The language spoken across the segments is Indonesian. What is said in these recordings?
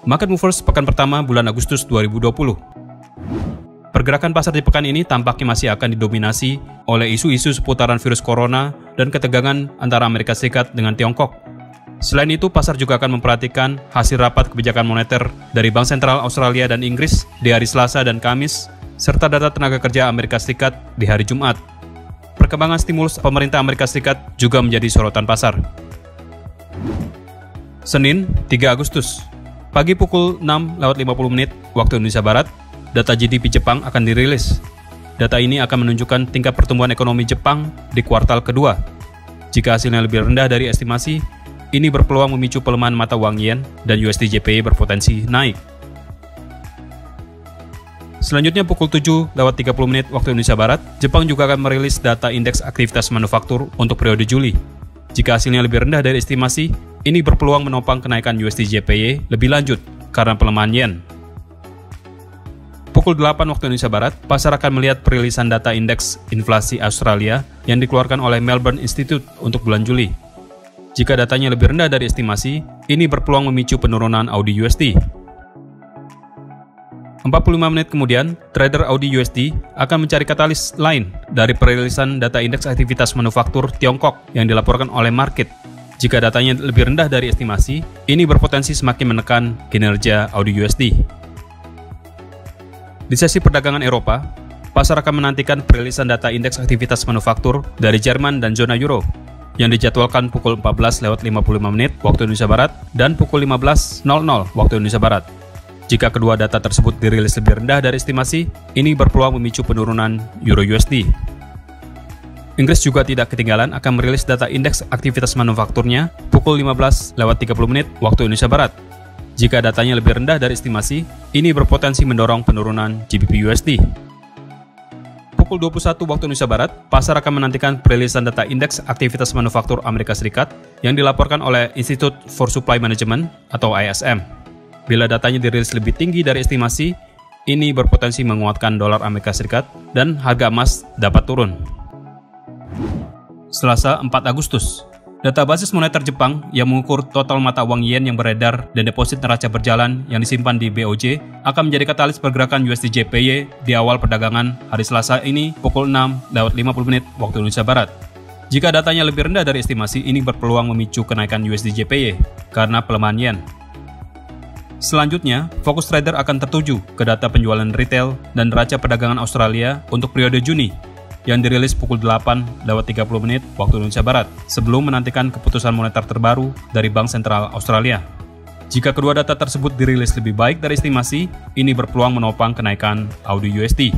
Market Movers pekan pertama bulan Agustus 2020. Pergerakan pasar di pekan ini tampaknya masih akan didominasi oleh isu-isu seputaran virus corona dan ketegangan antara Amerika Serikat dengan Tiongkok. Selain itu, pasar juga akan memperhatikan hasil rapat kebijakan moneter dari Bank Sentral Australia dan Inggris di hari Selasa dan Kamis, serta data tenaga kerja Amerika Serikat di hari Jumat. Perkembangan stimulus pemerintah Amerika Serikat juga menjadi sorotan pasar. Senin, 3 Agustus. Pagi pukul 6:50 waktu Indonesia Barat, data GDP Jepang akan dirilis. Data ini akan menunjukkan tingkat pertumbuhan ekonomi Jepang di kuartal kedua. Jika hasilnya lebih rendah dari estimasi, ini berpeluang memicu pelemahan mata uang yen dan USD JPY berpotensi naik. Selanjutnya pukul 7:30 waktu Indonesia Barat, Jepang juga akan merilis data indeks aktivitas manufaktur untuk periode Juli. Jika hasilnya lebih rendah dari estimasi, ini berpeluang menopang kenaikan USD JPY lebih lanjut karena pelemahan yen. Pukul 8 waktu Indonesia Barat, pasar akan melihat perilisan data indeks inflasi Australia yang dikeluarkan oleh Melbourne Institute untuk bulan Juli. Jika datanya lebih rendah dari estimasi, ini berpeluang memicu penurunan Audi USD. 45 menit kemudian, trader Audi USD akan mencari katalis lain dari perilisan data indeks aktivitas manufaktur Tiongkok yang dilaporkan oleh market. Jika datanya lebih rendah dari estimasi, ini berpotensi semakin menekan kinerja Audi USD. Di sesi perdagangan Eropa, pasar akan menantikan perilisan data indeks aktivitas manufaktur dari Jerman dan zona Euro yang dijadwalkan pukul 14:55 waktu Indonesia Barat dan pukul 15:00 waktu Indonesia Barat. Jika kedua data tersebut dirilis lebih rendah dari estimasi, ini berpeluang memicu penurunan Euro USD. Inggris juga tidak ketinggalan akan merilis data indeks aktivitas manufakturnya pukul 15:30 waktu Indonesia Barat. Jika datanya lebih rendah dari estimasi, ini berpotensi mendorong penurunan GBP USD. Pukul 21 waktu Indonesia Barat, pasar akan menantikan perilisan data indeks aktivitas manufaktur Amerika Serikat yang dilaporkan oleh Institute for Supply Management atau ISM. Bila datanya dirilis lebih tinggi dari estimasi, ini berpotensi menguatkan dolar Amerika Serikat dan harga emas dapat turun. Selasa 4 Agustus, data basis moneter Jepang yang mengukur total mata uang yen yang beredar dan deposit neraca berjalan yang disimpan di BOJ akan menjadi katalis pergerakan USD JPY di awal perdagangan hari Selasa ini pukul 6:50 waktu Indonesia Barat. Jika datanya lebih rendah dari estimasi, ini berpeluang memicu kenaikan USD JPY karena pelemahan yen. Selanjutnya, fokus trader akan tertuju ke data penjualan retail dan neraca perdagangan Australia untuk periode Juni yang dirilis pukul 8:30 waktu Indonesia Barat sebelum menantikan keputusan moneter terbaru dari Bank Sentral Australia. Jika kedua data tersebut dirilis lebih baik dari estimasi, ini berpeluang menopang kenaikan Audi USD.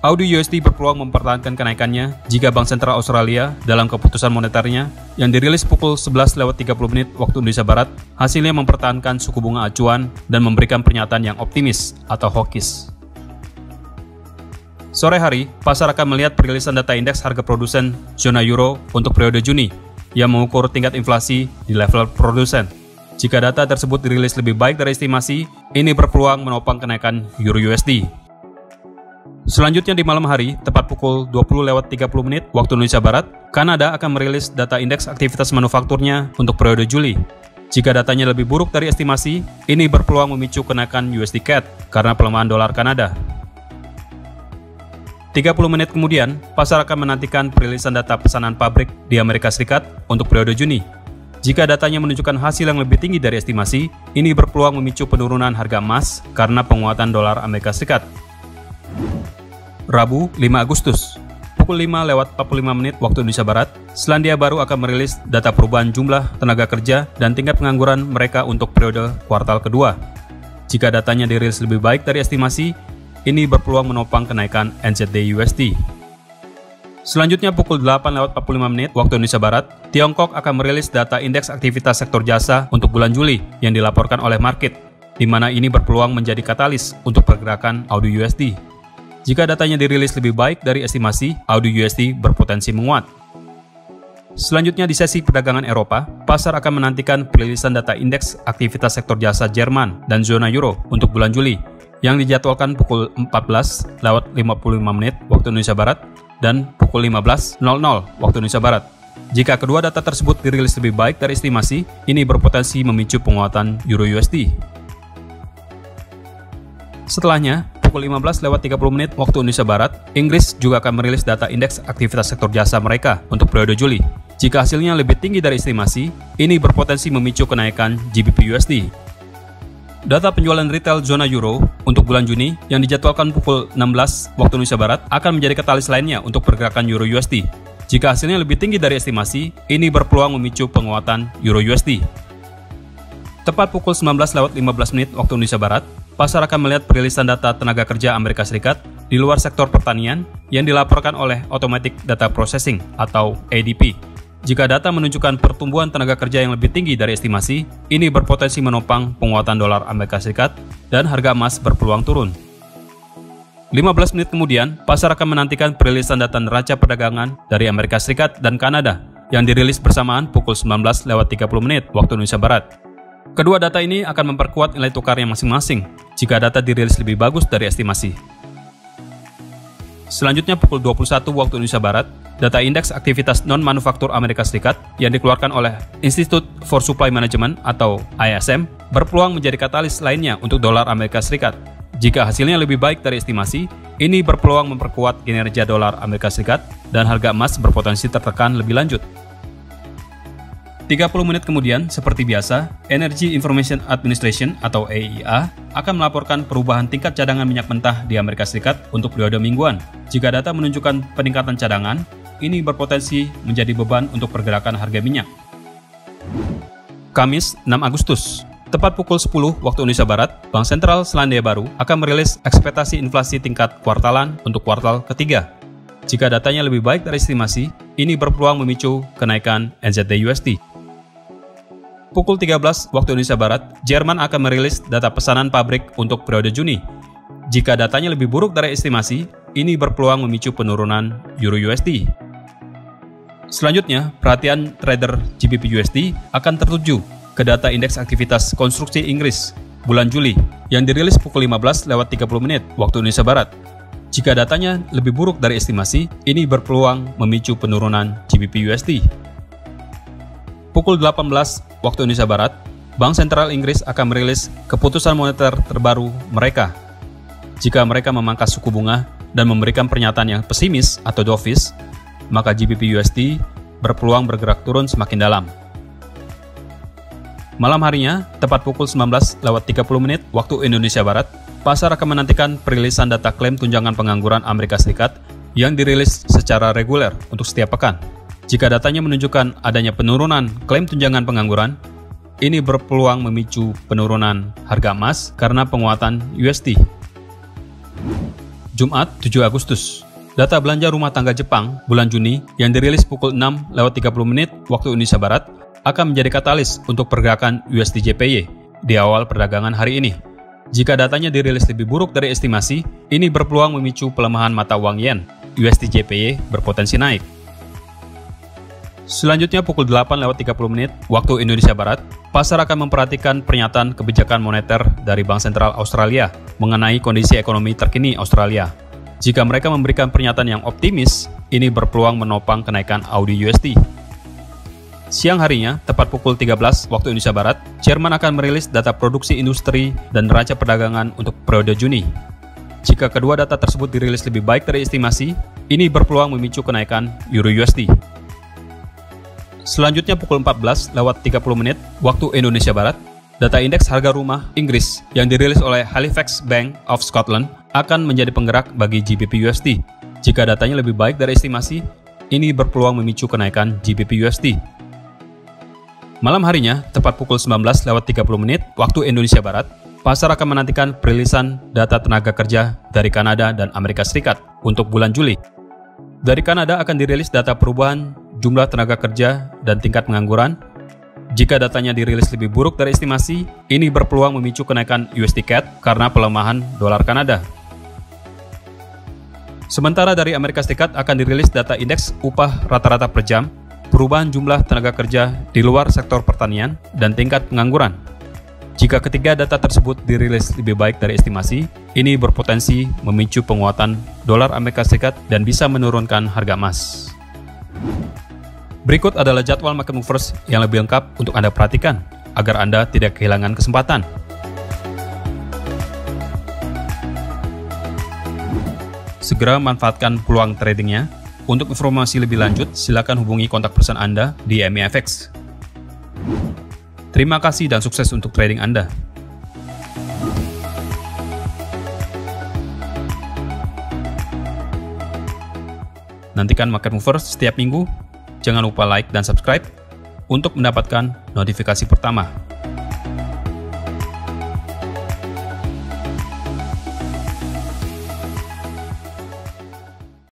Audi USD berpeluang mempertahankan kenaikannya jika Bank Sentral Australia dalam keputusan moneternya yang dirilis pukul 11:30 waktu Indonesia Barat hasilnya mempertahankan suku bunga acuan dan memberikan pernyataan yang optimis atau hawkish. Sore hari, pasar akan melihat perilisan data indeks harga produsen zona Euro untuk periode Juni yang mengukur tingkat inflasi di level produsen. Jika data tersebut dirilis lebih baik dari estimasi, ini berpeluang menopang kenaikan Euro USD. Selanjutnya di malam hari, tepat pukul 20:30 waktu Indonesia Barat, Kanada akan merilis data indeks aktivitas manufakturnya untuk periode Juli. Jika datanya lebih buruk dari estimasi, ini berpeluang memicu kenaikan USD CAD karena pelemahan dolar Kanada. 30 menit kemudian, pasar akan menantikan perilisan data pesanan pabrik di Amerika Serikat untuk periode Juni. Jika datanya menunjukkan hasil yang lebih tinggi dari estimasi, ini berpeluang memicu penurunan harga emas karena penguatan dolar Amerika Serikat. Rabu, 5 Agustus, pukul 5:45 waktu Indonesia Barat, Selandia Baru akan merilis data perubahan jumlah tenaga kerja dan tingkat pengangguran mereka untuk periode kuartal kedua. Jika datanya dirilis lebih baik dari estimasi, ini berpeluang menopang kenaikan NZD USD. Selanjutnya pukul 8:45 waktu Indonesia Barat, Tiongkok akan merilis data indeks aktivitas sektor jasa untuk bulan Juli yang dilaporkan oleh market, di mana ini berpeluang menjadi katalis untuk pergerakan Audi USD. Jika datanya dirilis lebih baik dari estimasi, Audi USD berpotensi menguat. Selanjutnya di sesi perdagangan Eropa, pasar akan menantikan perilisan data indeks aktivitas sektor jasa Jerman dan zona Euro untuk bulan Juli, yang dijadwalkan pukul 14:55 waktu Indonesia Barat dan pukul 15:00 waktu Indonesia Barat. Jika kedua data tersebut dirilis lebih baik dari estimasi, ini berpotensi memicu penguatan Euro USD. Setelahnya, pukul 15:30 waktu Indonesia Barat, Inggris juga akan merilis data indeks aktivitas sektor jasa mereka untuk periode Juli. Jika hasilnya lebih tinggi dari estimasi, ini berpotensi memicu kenaikan GBP USD. Data penjualan retail zona Euro untuk bulan Juni yang dijadwalkan pukul 16 waktu Indonesia Barat akan menjadi katalis lainnya untuk pergerakan Euro USD. Jika hasilnya lebih tinggi dari estimasi, ini berpeluang memicu penguatan Euro USD. Tepat pukul 19:15 waktu Indonesia Barat, pasar akan melihat perilisan data tenaga kerja Amerika Serikat di luar sektor pertanian yang dilaporkan oleh Automatic Data Processing atau ADP. Jika data menunjukkan pertumbuhan tenaga kerja yang lebih tinggi dari estimasi, ini berpotensi menopang penguatan dolar Amerika Serikat dan harga emas berpeluang turun. 15 menit kemudian, pasar akan menantikan perilisan data neraca perdagangan dari Amerika Serikat dan Kanada yang dirilis bersamaan pukul 19:30 waktu Indonesia Barat. Kedua data ini akan memperkuat nilai tukarnya masing-masing jika data dirilis lebih bagus dari estimasi. Selanjutnya pukul 21 waktu Indonesia Barat, data indeks aktivitas non-manufaktur Amerika Serikat yang dikeluarkan oleh Institute for Supply Management atau ISM berpeluang menjadi katalis lainnya untuk dolar Amerika Serikat. Jika hasilnya lebih baik dari estimasi, ini berpeluang memperkuat kinerja dolar Amerika Serikat dan harga emas berpotensi tertekan lebih lanjut. 30 menit kemudian, seperti biasa, Energy Information Administration atau EIA akan melaporkan perubahan tingkat cadangan minyak mentah di Amerika Serikat untuk periode mingguan. Jika data menunjukkan peningkatan cadangan, ini berpotensi menjadi beban untuk pergerakan harga minyak. Kamis, 6 Agustus. Tepat pukul 10 waktu Indonesia Barat, Bank Sentral Selandia Baru akan merilis ekspektasi inflasi tingkat kuartalan untuk kuartal ketiga. Jika datanya lebih baik dari estimasi, ini berpeluang memicu kenaikan NZD-USD. Pukul 13 waktu Indonesia Barat, Jerman akan merilis data pesanan pabrik untuk periode Juni. Jika datanya lebih buruk dari estimasi, ini berpeluang memicu penurunan Euro-USD. Selanjutnya, perhatian trader GBP-USD akan tertuju ke data indeks aktivitas konstruksi Inggris bulan Juli yang dirilis pukul 15:30 waktu Indonesia Barat. Jika datanya lebih buruk dari estimasi, ini berpeluang memicu penurunan GBP-USD. Pukul 18 waktu Indonesia Barat, Bank Sentral Inggris akan merilis keputusan moneter terbaru mereka. Jika mereka memangkas suku bunga dan memberikan pernyataan yang pesimis atau dovish, maka GBP-USD berpeluang bergerak turun semakin dalam. Malam harinya, tepat pukul 19:30 waktu Indonesia Barat, pasar akan menantikan perilisan data klaim tunjangan pengangguran Amerika Serikat yang dirilis secara reguler untuk setiap pekan. Jika datanya menunjukkan adanya penurunan klaim tunjangan pengangguran, ini berpeluang memicu penurunan harga emas karena penguatan USD. Jumat, 7 Agustus. Data belanja rumah tangga Jepang bulan Juni yang dirilis pukul 6:30 waktu Indonesia Barat akan menjadi katalis untuk pergerakan USD JPY di awal perdagangan hari ini. Jika datanya dirilis lebih buruk dari estimasi, ini berpeluang memicu pelemahan mata uang yen. USD JPY berpotensi naik. Selanjutnya pukul 8:30 waktu Indonesia Barat, pasar akan memperhatikan pernyataan kebijakan moneter dari Bank Sentral Australia mengenai kondisi ekonomi terkini Australia. Jika mereka memberikan pernyataan yang optimis, ini berpeluang menopang kenaikan AUD-USD. Siang harinya, tepat pukul 13 waktu Indonesia Barat, Jerman akan merilis data produksi industri dan neraca perdagangan untuk periode Juni. Jika kedua data tersebut dirilis lebih baik dari estimasi, ini berpeluang memicu kenaikan Euro-USD. Selanjutnya pukul 14:30 waktu Indonesia Barat, data indeks harga rumah Inggris yang dirilis oleh Halifax Bank of Scotland akan menjadi penggerak bagi GBP-USD. Jika datanya lebih baik dari estimasi, ini berpeluang memicu kenaikan GBP-USD. Malam harinya, tepat pukul 19:30 waktu Indonesia Barat, pasar akan menantikan perilisan data tenaga kerja dari Kanada dan Amerika Serikat untuk bulan Juli. Dari Kanada akan dirilis data perubahan jumlah tenaga kerja dan tingkat pengangguran. Jika datanya dirilis lebih buruk dari estimasi, ini berpeluang memicu kenaikan USD CAD karena pelemahan dolar Kanada. Sementara dari Amerika Serikat akan dirilis data indeks upah rata-rata per jam, perubahan jumlah tenaga kerja di luar sektor pertanian, dan tingkat pengangguran. Jika ketiga data tersebut dirilis lebih baik dari estimasi, ini berpotensi memicu penguatan dolar Amerika Serikat dan bisa menurunkan harga emas. Berikut adalah jadwal market movers yang lebih lengkap untuk Anda perhatikan, agar Anda tidak kehilangan kesempatan. Segera manfaatkan peluang tradingnya. Untuk informasi lebih lanjut, silakan hubungi kontak person Anda di MEFX. Terima kasih dan sukses untuk trading Anda. Nantikan Market Movers setiap minggu. Jangan lupa like dan subscribe untuk mendapatkan notifikasi pertama.